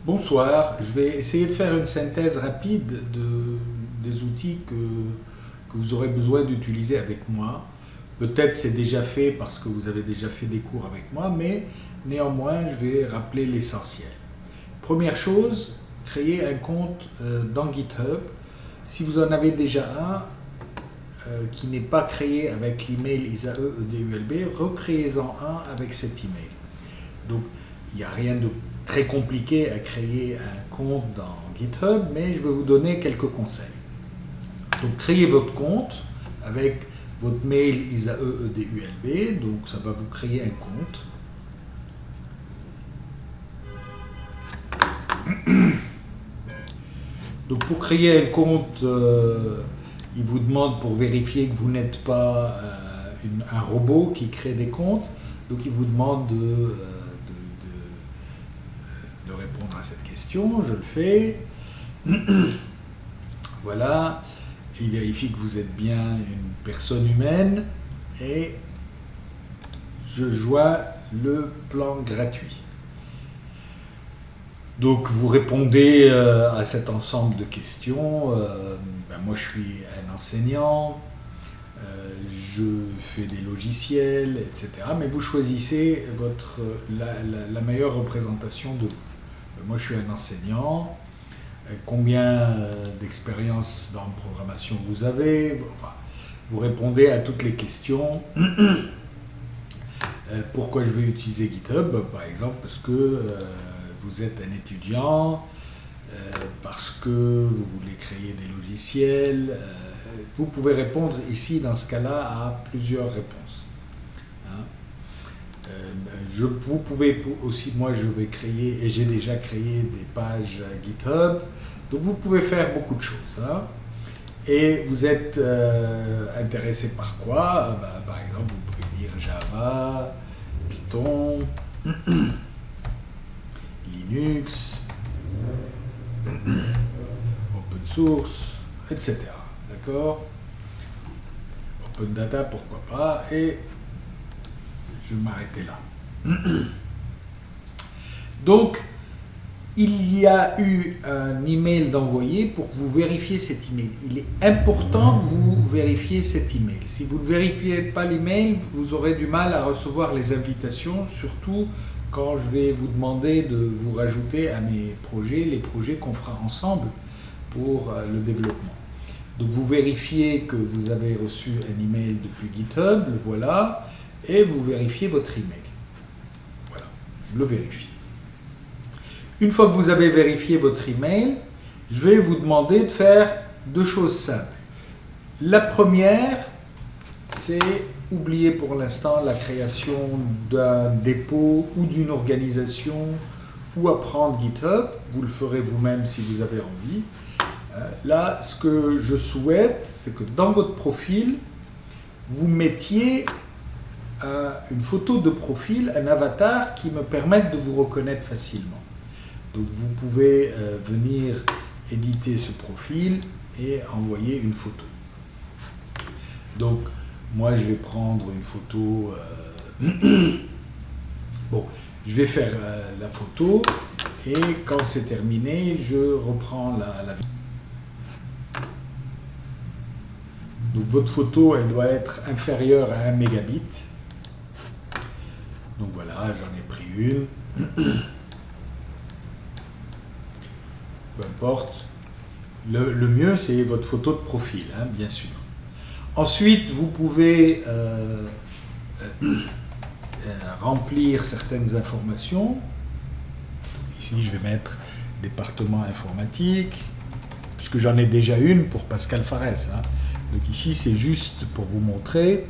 Bonsoir, je vais essayer de faire une synthèse rapide des outils que vous aurez besoin d'utiliser avec moi. Peut-être c'est déjà fait parce que vous avez déjà fait des cours avec moi, mais néanmoins je vais rappeler l'essentiel. Première chose, créer un compte dans GitHub. Si vous en avez déjà un qui n'est pas créé avec l'email isaeedulb, recréez-en un avec cet email. Donc il n'y a rien de très compliqué à créer un compte dans GitHub, mais je vais vous donner quelques conseils. Donc créez votre compte avec votre mail isaeedulb, donc ça va vous créer un compte. Donc pour créer un compte, il vous demande pour vérifier que vous n'êtes pas un robot qui crée des comptes, donc il vous demande de répondre à cette question. Je le fais. Voilà. Il vérifie que vous êtes bien une personne humaine et je joins le plan gratuit. Donc vous répondez à cet ensemble de questions. Moi je suis un enseignant, je fais des logiciels, etc. Mais vous choisissez la meilleure représentation de vous. Moi je suis un enseignant. Combien d'expérience dans la programmation vous avez? Enfin, vous répondez à toutes les questions. Pourquoi je vais utiliser GitHub? Par exemple parce que vous êtes un étudiant, parce que vous voulez créer des logiciels. Vous pouvez répondre ici dans ce cas-là à plusieurs réponses. Vous pouvez aussi, moi je vais créer, et j'ai déjà créé des pages GitHub, donc vous pouvez faire beaucoup de choses. Et vous êtes intéressé par quoi? Par exemple, vous pouvez dire Java, Python, Linux, Open Source, etc. D'accord? Open Data, pourquoi pas? Et je vais m'arrêter là. Donc, il y a eu un email d'envoyé pour que vous vérifiez cet email. Il est important que vous vérifiez cet email. Si vous ne vérifiez pas l'email, vous aurez du mal à recevoir les invitations, surtout quand je vais vous demander de vous rajouter à mes projets, les projets qu'on fera ensemble pour le développement. Donc vous vérifiez que vous avez reçu un email depuis GitHub, le voilà, et vous vérifiez votre email. Voilà, je le vérifie. Une fois que vous avez vérifié votre email, je vais vous demander de faire deux choses simples. La première, c'est oublier pour l'instant la création d'un dépôt ou d'une organisation ou apprendre GitHub. Vous le ferez vous-même si vous avez envie. Là, ce que je souhaite, c'est que dans votre profil, vous mettiez une photo de profil, un avatar qui me permette de vous reconnaître facilement. Donc vous pouvez venir éditer ce profil et envoyer une photo. Donc moi je vais prendre une photo. Bon, je vais faire la photo et quand c'est terminé, je reprends la vidéo. Donc votre photo, elle doit être inférieure à 1 mégabit. Donc voilà, j'en ai pris une. Peu importe. Le mieux, c'est votre photo de profil, bien sûr. Ensuite, vous pouvez remplir certaines informations. Ici, je vais mettre département informatique, puisque j'en ai déjà une pour Pascal Farès. Donc ici, c'est juste pour vous montrer.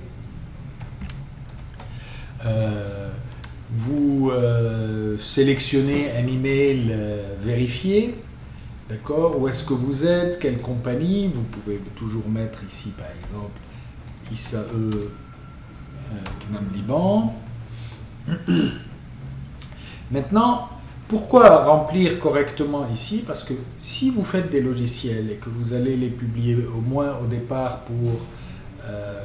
Vous sélectionnez un email vérifié. D'accord? Où est-ce que vous êtes? Quelle compagnie? Vous pouvez toujours mettre ici, par exemple, ISAE CNAM Liban. Maintenant, pourquoi remplir correctement ici? Parce que si vous faites des logiciels et que vous allez les publier au moins au départ pour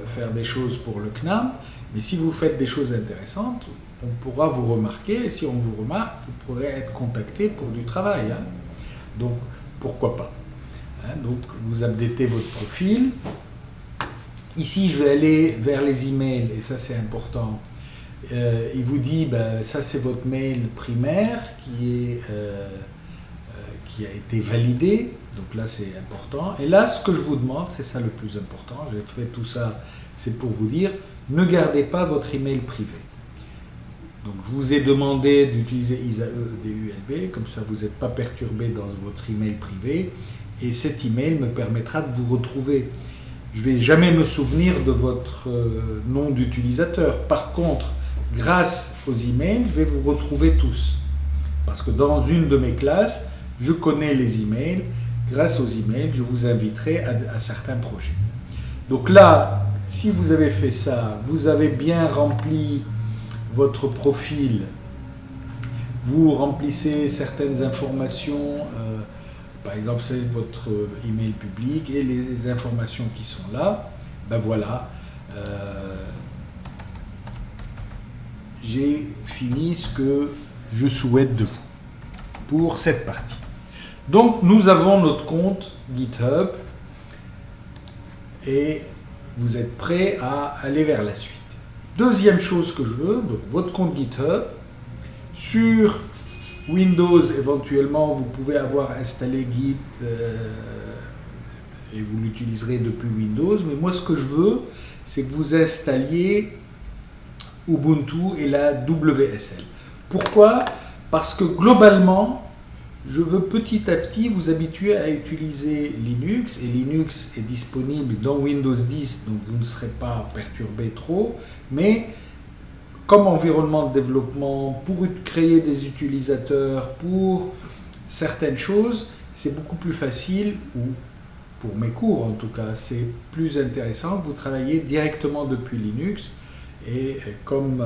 faire des choses pour le CNAM, mais si vous faites des choses intéressantes, on pourra vous remarquer. Et si on vous remarque, vous pourrez être contacté pour du travail. Hein. Donc, pourquoi pas. Hein. Donc, vous updatez votre profil. Ici, je vais aller vers les emails, et ça, c'est important. Il vous dit, ben, ça, c'est votre mail primaire qui a été validé. Donc là, c'est important. Et là, ce que je vous demande, c'est ça le plus important. J'ai fait tout ça, c'est pour vous dire, ne gardez pas votre email privé. Donc, je vous ai demandé d'utiliser ISAE DULB, comme ça, vous n'êtes pas perturbé dans votre email privé. Et cet email me permettra de vous retrouver. Je ne vais jamais me souvenir de votre nom d'utilisateur. Par contre, grâce aux emails, je vais vous retrouver tous. Parce que dans une de mes classes, je connais les emails. Grâce aux emails, je vous inviterai à certains projets. Donc là, si vous avez fait ça, vous avez bien rempli votre profil, vous remplissez certaines informations, par exemple c'est votre email public et les informations qui sont là, ben voilà, j'ai fini ce que je souhaite de vous pour cette partie. Donc nous avons notre compte GitHub et vous êtes prêts à aller vers la suite. Deuxième chose que je veux, donc votre compte GitHub. Sur Windows, éventuellement, vous pouvez avoir installé Git et vous l'utiliserez depuis Windows. Mais moi, ce que je veux, c'est que vous installiez Ubuntu et la WSL. Pourquoi? Parce que globalement, je veux petit à petit vous habituer à utiliser Linux. Et Linux est disponible dans Windows 10, donc vous ne serez pas perturbé trop. Mais comme environnement de développement, pour créer des utilisateurs, pour certaines choses, c'est beaucoup plus facile, ou pour mes cours en tout cas, c'est plus intéressant. Vous travaillez directement depuis Linux et comme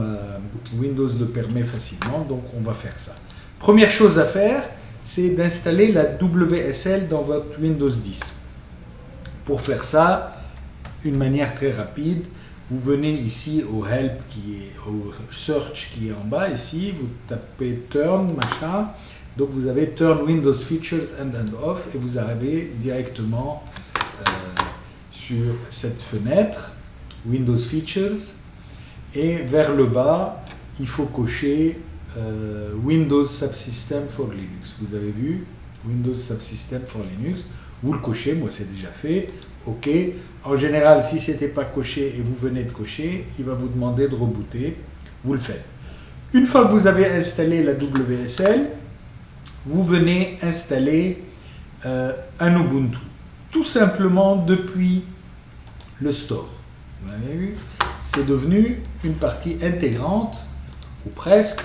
Windows le permet facilement, donc on va faire ça. Première chose à faire, c'est d'installer la WSL dans votre Windows 10. Pour faire ça, une manière très rapide, vous venez ici au Help, au Search qui est en bas, ici, vous tapez Turn, machin, donc vous avez Turn Windows Features and Off, et vous arrivez directement sur cette fenêtre, Windows Features, et vers le bas, il faut cocher Windows Subsystem for Linux. Vous avez vu, Windows Subsystem for Linux, vous le cochez, moi c'est déjà fait. OK. En général, si ce n'était pas coché et vous venez de cocher, il va vous demander de rebooter. Vous le faites. Une fois que vous avez installé la WSL, vous venez installer un Ubuntu. Tout simplement depuis le store. Vous l'avez vu? C'est devenu une partie intégrante, ou presque,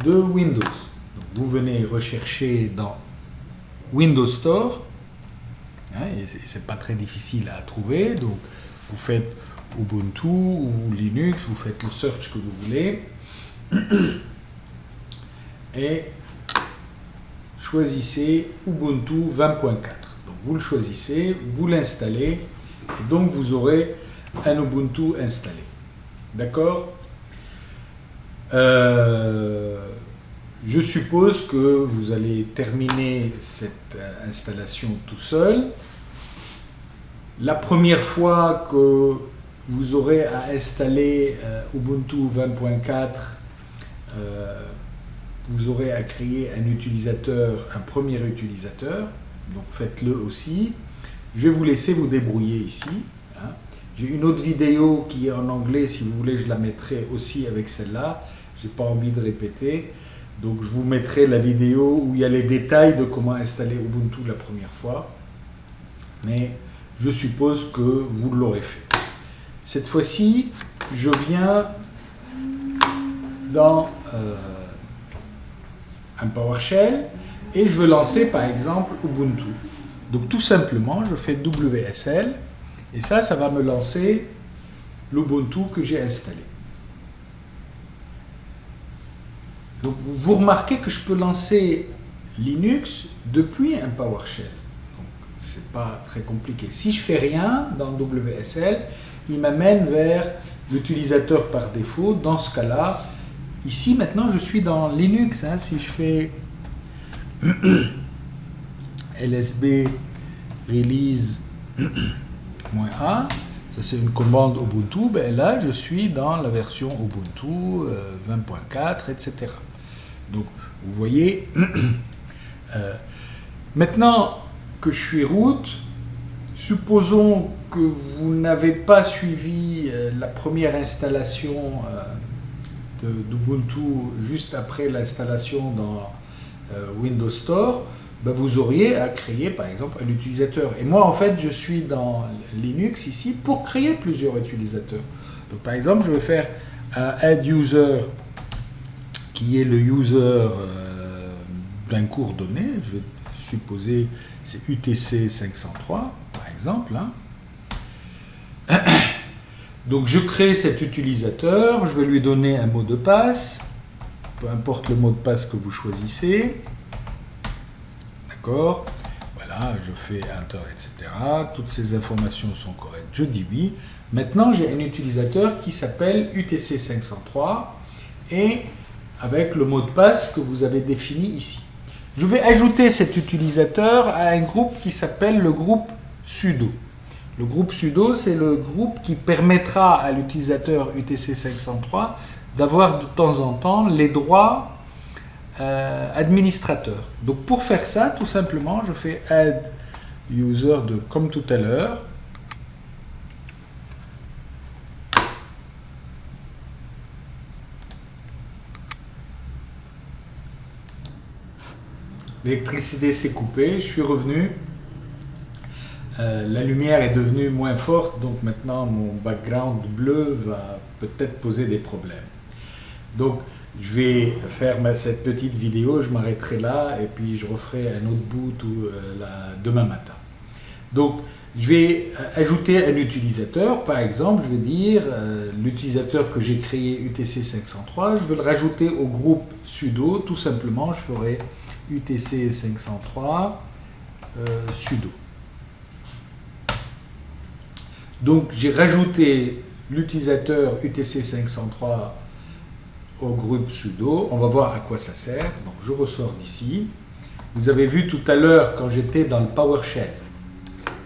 de Windows. Donc, vous venez rechercher dans Windows Store. Et c'est pas très difficile à trouver, donc vous faites Ubuntu ou Linux, vous faites le search que vous voulez et choisissez Ubuntu 20.4. Donc vous le choisissez, vous l'installez et donc vous aurez un Ubuntu installé. D'accord? Je suppose que vous allez terminer cette installation tout seul. La première fois que vous aurez à installer Ubuntu 20.4, vous aurez à créer un utilisateur, un premier utilisateur. Donc faites-le aussi. Je vais vous laisser vous débrouiller ici. Hein. J'ai une autre vidéo qui est en anglais, si vous voulez, je la mettrai aussi avec celle-là. Je n'ai pas envie de répéter. Donc je vous mettrai la vidéo où il y a les détails de comment installer Ubuntu la première fois. Mais je suppose que vous l'aurez fait. Cette fois-ci, je viens dans un PowerShell et je veux lancer par exemple Ubuntu. Donc tout simplement, je fais WSL et ça va me lancer l'Ubuntu que j'ai installé. Donc vous remarquez que je peux lancer Linux depuis un PowerShell. Donc c'est pas très compliqué. Si je fais rien dans WSL, il m'amène vers l'utilisateur par défaut. Dans ce cas-là, ici maintenant je suis dans Linux, hein. Si je fais lsb release -a, ça c'est une commande Ubuntu, ben là je suis dans la version Ubuntu 20.4, etc. Donc vous voyez, maintenant que je suis root, supposons que vous n'avez pas suivi la première installation d'Ubuntu juste après l'installation dans Windows Store, ben vous auriez à créer par exemple un utilisateur. Et moi en fait je suis dans Linux ici pour créer plusieurs utilisateurs. Donc par exemple je vais faire un add user qui est le user d'un cours donné. Je vais supposer c'est UTC 503 par exemple, hein. Donc je crée cet utilisateur, je vais lui donner un mot de passe, peu importe le mot de passe que vous choisissez. D'accord, voilà, je fais Enter, etc. Toutes ces informations sont correctes, je dis oui. Maintenant j'ai un utilisateur qui s'appelle UTC 503 et avec le mot de passe que vous avez défini ici. Je vais ajouter cet utilisateur à un groupe qui s'appelle le groupe sudo. Le groupe sudo, c'est le groupe qui permettra à l'utilisateur UTC 503 d'avoir de temps en temps les droits administrateurs. Donc pour faire ça, tout simplement, je fais add user de comme tout à l'heure. L'électricité s'est coupée, je suis revenu. La lumière est devenue moins forte, donc maintenant mon background bleu va peut-être poser des problèmes. Donc je vais faire cette petite vidéo, je m'arrêterai là et puis je referai un autre bout demain matin. Donc je vais ajouter un utilisateur, par exemple je vais dire l'utilisateur que j'ai créé UTC 503, je vais le rajouter au groupe sudo, tout simplement je ferai UTC 503 sudo. Donc j'ai rajouté l'utilisateur UTC 503 au groupe sudo. On va voir à quoi ça sert. Donc je ressors d'ici. Vous avez vu tout à l'heure quand j'étais dans le PowerShell.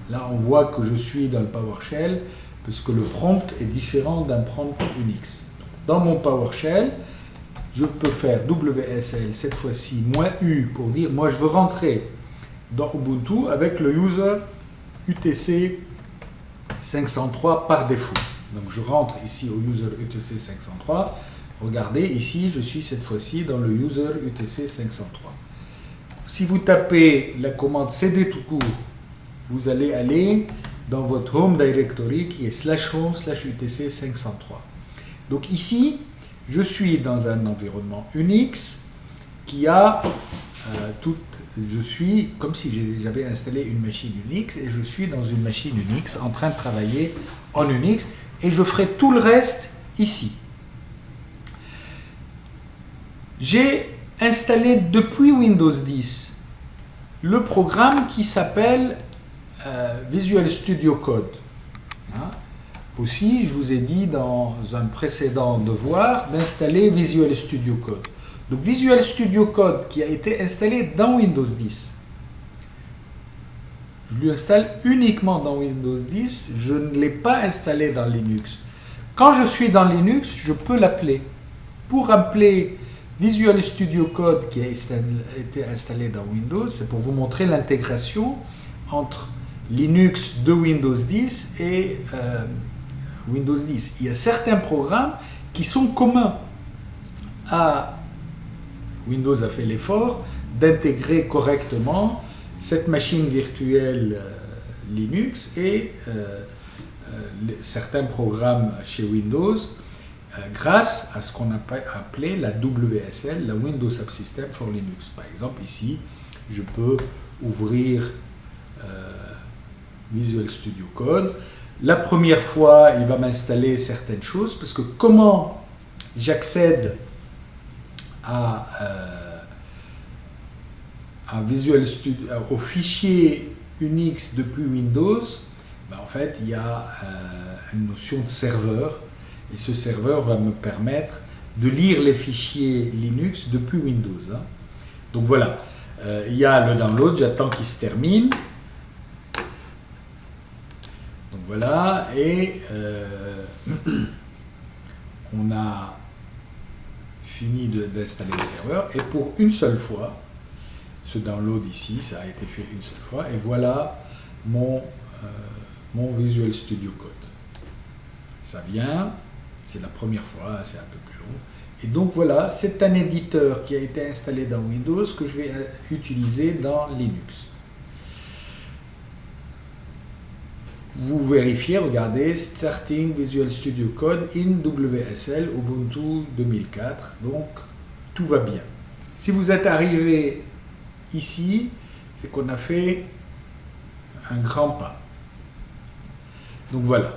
Là on voit que je suis dans le PowerShell parce que le prompt est différent d'un prompt Unix. Dans mon PowerShell, je peux faire WSL cette fois-ci -U pour dire moi je veux rentrer dans Ubuntu avec le user UTC 503 par défaut. Donc je rentre ici au user UTC 503. Regardez ici, je suis cette fois-ci dans le user UTC 503. Si vous tapez la commande cd tout court, vous allez aller dans votre home directory qui est /home/UTC 503. Donc ici, je suis dans un environnement Unix qui a je suis comme si j'avais installé une machine Unix et je suis dans une machine Unix en train de travailler en Unix et je ferai tout le reste ici. J'ai installé depuis Windows 10 le programme qui s'appelle Visual Studio Code. Hein? Aussi, je vous ai dit dans un précédent devoir d'installer Visual Studio Code. Donc Visual Studio Code qui a été installé dans Windows 10. Je l'installe uniquement dans Windows 10, je ne l'ai pas installé dans Linux. Quand je suis dans Linux, je peux l'appeler. Pour appeler Visual Studio Code qui a été installé dans Windows, c'est pour vous montrer l'intégration entre Linux de Windows 10 et Windows 10. Il y a certains programmes qui sont communs à Windows a fait l'effort d'intégrer correctement cette machine virtuelle Linux et certains programmes chez Windows grâce à ce qu'on a appelé la WSL, la Windows Subsystem for Linux. Par exemple, ici, je peux ouvrir Visual Studio Code. La première fois, il va m'installer certaines choses parce que comment j'accède Visual Studio, au fichier Unix depuis Windows, ben en fait il y a une notion de serveur et ce serveur va me permettre de lire les fichiers Linux depuis Windows. Hein. Donc voilà, il y a le download, j'attends qu'il se termine. Donc voilà, et on a fini d'installer le serveur, et pour une seule fois, ce download ici, ça a été fait une seule fois, et voilà mon Visual Studio Code. Ça vient, c'est la première fois, c'est un peu plus long. Et donc voilà, c'est un éditeur qui a été installé dans Windows que je vais utiliser dans Linux. Vous vérifiez, regardez, Starting Visual Studio Code in WSL Ubuntu 2004. Donc, tout va bien. Si vous êtes arrivé ici, c'est qu'on a fait un grand pas. Donc voilà,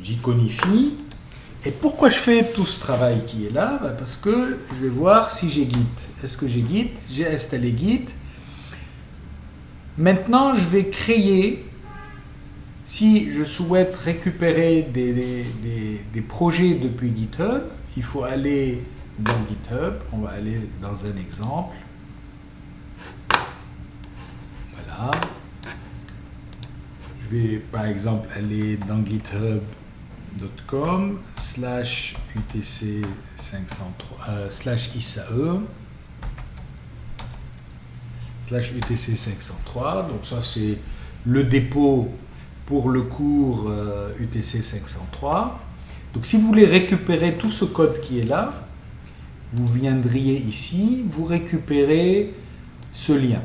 j'iconifie. Et pourquoi je fais tout ce travail qui est là? Parce que je vais voir si j'ai Git. Est-ce que j'ai Git? J'ai installé Git. Maintenant, je vais créer, si je souhaite récupérer des projets depuis GitHub, il faut aller dans GitHub. On va aller dans un exemple. Voilà. Je vais par exemple aller dans github.com /utc 503 /ISAE /utc 503. Donc ça c'est le dépôt pour le cours UTC 503. Donc si vous voulez récupérer tout ce code qui est là, vous viendriez ici, vous récupérez ce lien.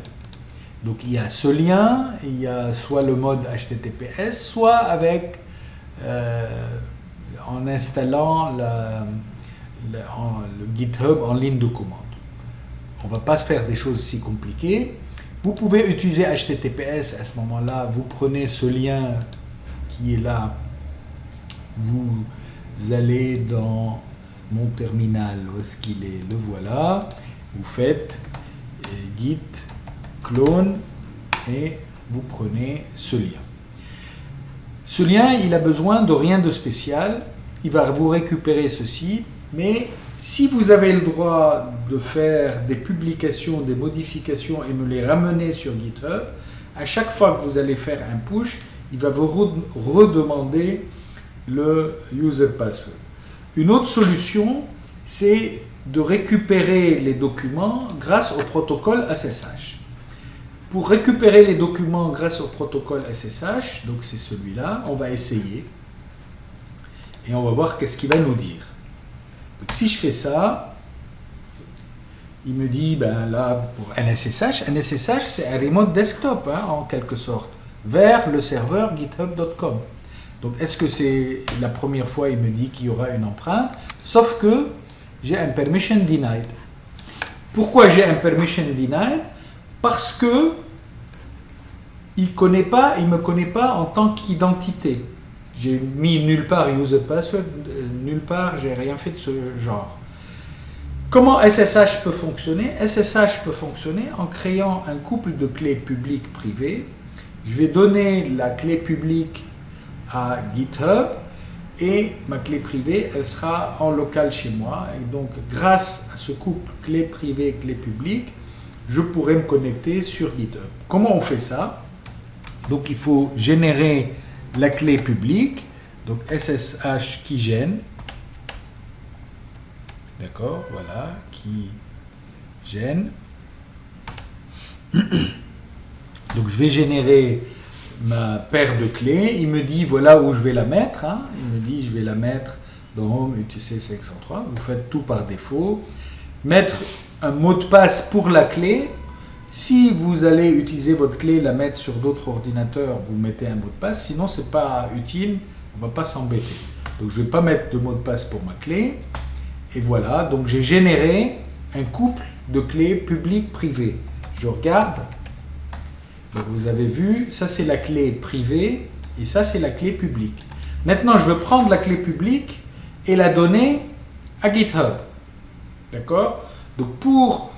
Donc il y a ce lien, il y a soit le mode HTTPS, soit avec en installant le GitHub en ligne de commande. On ne va pas faire des choses si compliquées. Vous pouvez utiliser HTTPS à ce moment-là, vous prenez ce lien qui est là, vous allez dans mon terminal, où est-ce qu'il est, le voilà, vous faites git clone et vous prenez ce lien. Ce lien, il a besoin de rien de spécial, il va vous récupérer ceci, mais si vous avez le droit de faire des publications, des modifications et me les ramener sur GitHub, à chaque fois que vous allez faire un push, il va vous redemander le user password. Une autre solution, c'est de récupérer les documents grâce au protocole SSH. Pour récupérer les documents grâce au protocole SSH, donc c'est celui-là, on va essayer et on va voir qu'est-ce qu'il va nous dire. Donc si je fais ça, il me dit, ben là, pour un SSH c'est un remote desktop, hein, en quelque sorte, vers le serveur github.com. Donc est-ce que c'est la première fois il me dit qu'il y aura une empreinte, sauf que j'ai un permission denied. Pourquoi j'ai un permission denied? Parce que il me connaît pas en tant qu'identité. J'ai mis nulle part user password, nulle part, j'ai rien fait de ce genre. Comment SSH peut fonctionner? SSH peut fonctionner en créant un couple de clés publiques-privées. Je vais donner la clé publique à GitHub et ma clé privée, elle sera en local chez moi. Et donc, grâce à ce couple clé privée, clé publique, je pourrais me connecter sur GitHub. Comment on fait ça? Donc, il faut générer la clé publique, donc SSH qui gêne, d'accord, voilà, qui gêne. Donc je vais générer ma paire de clés, il me dit voilà où je vais la mettre, hein. Il me dit je vais la mettre dans Home UTC 503, vous faites tout par défaut, mettre un mot de passe pour la clé. Si vous allez utiliser votre clé, la mettre sur d'autres ordinateurs, vous mettez un mot de passe, sinon c'est pas utile, on va pas s'embêter. Donc je vais pas mettre de mot de passe pour ma clé, et voilà, donc j'ai généré un couple de clés publiques-privées. Je regarde, donc vous avez vu, ça c'est la clé privée, et ça c'est la clé publique. Maintenant je veux prendre la clé publique et la donner à GitHub, d'accord? Donc pour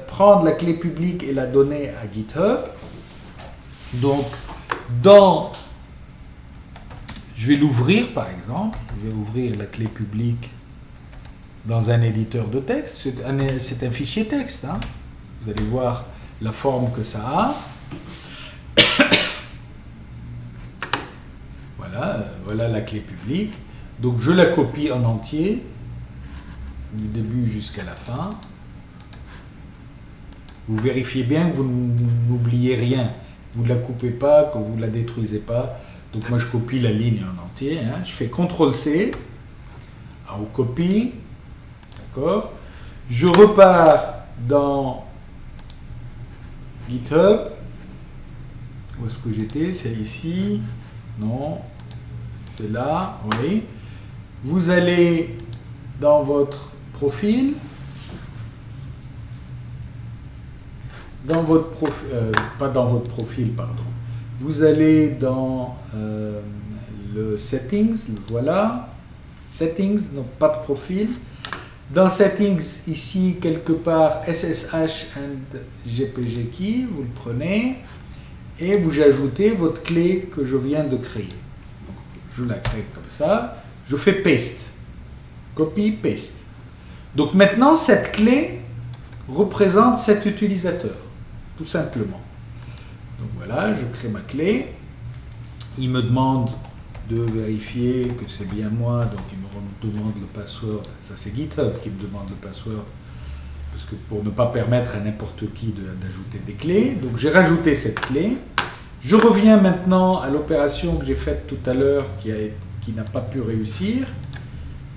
prendre la clé publique et la donner à GitHub. Donc, je vais l'ouvrir par exemple. Je vais ouvrir la clé publique dans un éditeur de texte. C'est un fichier texte. Hein. Vous allez voir la forme que ça a. Voilà la clé publique. Donc je la copie en entier, du début jusqu'à la fin. Vous vérifiez bien que vous n'oubliez rien. Vous ne la coupez pas, que vous ne la détruisez pas. Donc moi je copie la ligne en entier. Hein. Je fais CTRL-C, en copie. D'accord. Je repars dans GitHub. Où est-ce que j'étais? C'est ici. Non. C'est là. Oui. Vous allez dans votre profil. Dans votre profil, pas dans votre profil, pardon. Vous allez dans le Settings, voilà. Settings, donc pas de profil. Dans Settings, ici, quelque part, SSH and GPG Key, vous le prenez et vous ajoutez votre clé que je viens de créer. Donc, je la crée comme ça. Je fais Paste. Copy, Paste. Donc maintenant, cette clé représente cet utilisateur. Tout simplement. Donc voilà, je crée ma clé. Il me demande de vérifier que c'est bien moi, donc il me demande le password. Ça c'est GitHub qui me demande le password, parce que pour ne pas permettre à n'importe qui d'ajouter des clés. Donc j'ai rajouté cette clé. Je reviens maintenant à l'opération que j'ai faite tout à l'heure qui n'a pas pu réussir.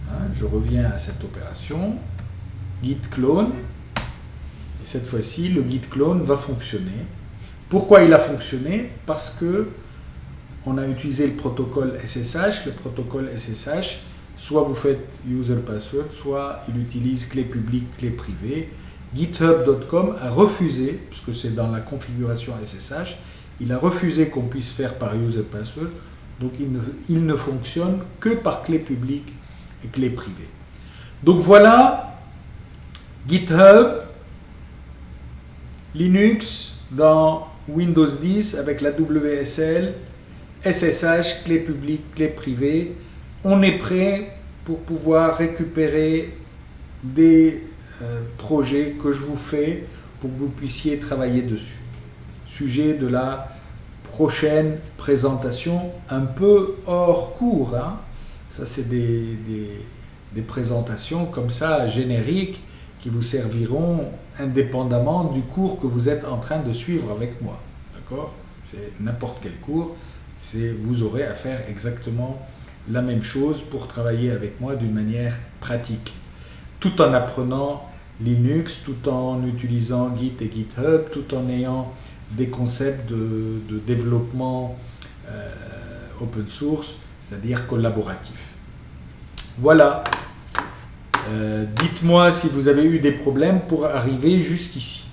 Hein, je reviens à cette opération. Git clone. Cette fois-ci, le git clone va fonctionner. Pourquoi il a fonctionné? Parce que on a utilisé le protocole SSH. Le protocole SSH, soit vous faites user password, soit il utilise clé publique, clé privée. GitHub.com a refusé, puisque c'est dans la configuration SSH, il a refusé qu'on puisse faire par user password. Donc il ne fonctionne que par clé publique et clé privée. Donc voilà, GitHub, Linux dans Windows 10 avec la WSL, SSH, clé publique, clé privée. On est prêt pour pouvoir récupérer des projets que je vous fais pour que vous puissiez travailler dessus. Sujet de la prochaine présentation, un peu hors cours. Hein. Ça, c'est des présentations comme ça, génériques, qui vous serviront indépendamment du cours que vous êtes en train de suivre avec moi. D'accord? C'est n'importe quel cours, vous aurez à faire exactement la même chose pour travailler avec moi d'une manière pratique. Tout en apprenant Linux, tout en utilisant Git et GitHub, tout en ayant des concepts de développement open source, c'est-à-dire collaboratif. Voilà. Dites-moi si vous avez eu des problèmes pour arriver jusqu'ici.